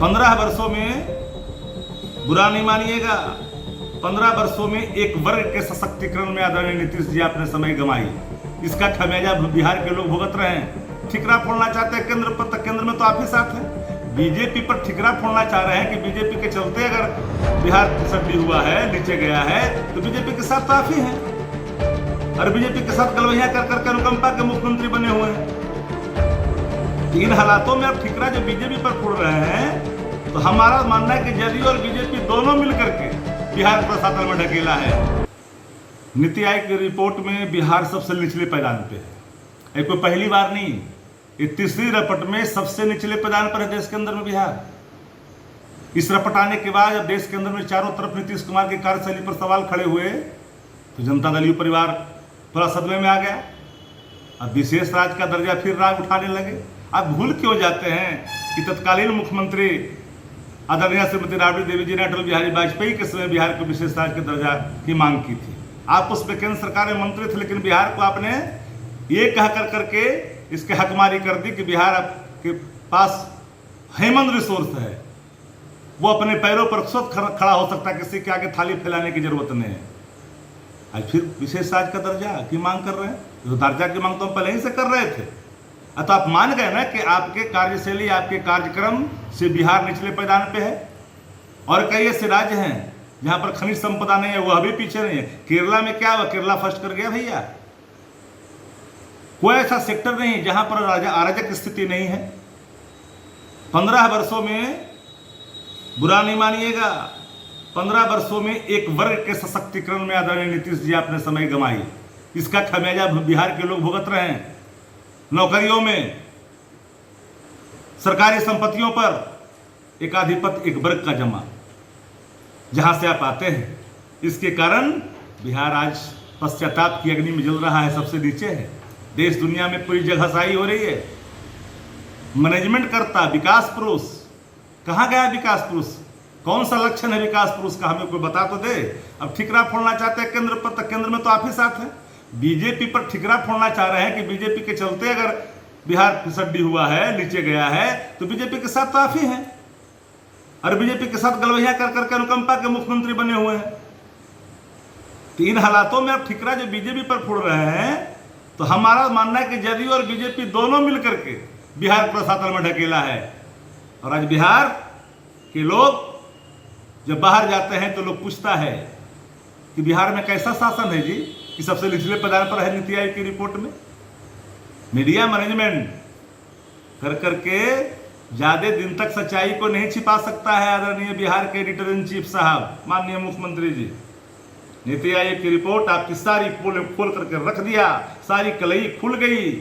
15 वर्षों में, बुरा नहीं मानिएगा, 15 वर्षों में एक वर्ग के सशक्तिकरण में आदरणीय नीतीश जी आपने समय गंवाई। इसका खमियाजा बिहार के लोग भुगत रहे हैं। ठिकरा फोड़ना चाहते हैं केंद्र पर, तो केंद्र में तो आप ही साथ हैं। बीजेपी पर ठिकरा फोड़ना चाह रहे हैं कि बीजेपी के चलते अगर बिहार फिसड्डी हुआ है, नीचे गया है, तो बीजेपी के साथ तो आप ही हैं। और बीजेपी के साथ गलवैया कर करके अनुकंपा के मुख्यमंत्री बने हुए हैं। इन हालातों में अब ठिकरा जो बीजेपी पर फोड़ रहे हैं, तो हमारा मानना है कि जदयू और बीजेपी दोनों मिलकर के बिहार को सातल में ढकेला है। नीति आयोग की रिपोर्ट में बिहार सबसे निचले पैदान पे है। ये कोई पहली बार नहीं, ये तीसरी रपट में सबसे निचले पैदान पर है देश के अंदर में बिहार। इस रपट आने के बाद जब देश के अंदर में चारों तरफ नीतीश कुमार की कार्यशैली पर सवाल खड़े हुए, तो जनता दल यू परिवार थोड़ा सदमे में आ गया। अब विशेष राज्य का दर्जा फिर राग उठाने लगे। आप भूल क्यों जाते हैं कि तत्कालीन मुख्यमंत्री आदरणीय श्रीमती राबड़ी देवी जी ने अटल बिहारी वाजपेयी के समय बिहार को विशेष राज्य के दर्जा की मांग की थी। आप उस पर केंद्र सरकार में मंत्री थे, लेकिन बिहार को आपने ये कह कर करके इसके हकमारी कर दी कि बिहार आपके पास हेमंत रिसोर्स है, वो अपने पैरों पर खुद खड़ा हो सकता है, किसी के आगे थाली फैलाने की जरूरत नहीं है। आज फिर विशेष राज्य का दर्जा की मांग कर रहे हैं। तो दर्जा की मांग तो हम पहले ही से कर रहे थे। तो आप मान गए ना कि आपके कार्यशैली, आपके कार्यक्रम से बिहार निचले पैदान पे है। और कई ऐसे राज्य हैं जहां पर खनिज संपदा नहीं है, वो अभी पीछे नहीं है। केरला में क्या हुआ? केरला फर्स्ट कर गया भैया। कोई ऐसा सेक्टर नहीं जहां पर अराजक स्थिति नहीं है। 15 वर्षों में, बुरा नहीं मानिएगा, 15 वर्षों में एक वर्ग के सशक्तिकरण में आदरणीय नीतीश जी आपने समय गंवाई। इसका खमियाजा बिहार के लोग भुगत रहे हैं। नौकरियों में, सरकारी संपत्तियों पर एकाधिपत्य एक वर्ग का जमा, जहां से आप आते हैं, इसके कारण बिहार आज पश्चाताप की अग्नि में जल रहा है, सबसे नीचे है। देश दुनिया में पूरी जगहसाई हो रही है। मैनेजमेंट करता विकास पुरुष, कहाँ गया विकास पुरुष? कौन सा लक्षण है विकास पुरुष का? हमें कोई बता तो दे। अब ठिकरा फोड़ना चाहते हैं केंद्र पर, तो केंद्र में तो आप ही साथ हैं। बीजेपी पर ठिकरा फोड़ना चाह रहे हैं कि बीजेपी के चलते अगर बिहार फिसड्डी हुआ है, नीचे गया है, तो बीजेपी के साथ तो आप ही हैं। और बीजेपी के साथ गलवैया कर करके अनुकंपा के मुख्यमंत्री बने हुए हैं। तो इन हालातों में अब ठिकरा जो बीजेपी पर फोड़ रहे हैं, तो हमारा मानना है कि जदयू और बीजेपी दोनों मिलकर के बिहार को सातल में ढकेला है। और आज बिहार के लोग जब बाहर जाते हैं तो लोग पूछता है कि बिहार में कैसा शासन है जी, कि सबसे निचले पैदान पर है नीति आयोग की रिपोर्ट में। मीडिया मैनेजमेंट कर करके ज्यादा दिन तक सच्चाई को नहीं छिपा सकता है आदरणीय बिहार के एडिटर इन चीफ साहब, माननीय मुख्यमंत्री जी। नीति आयोग की रिपोर्ट आपकी सारी पोल खोल करके रख दिया, सारी कलई खुल गई।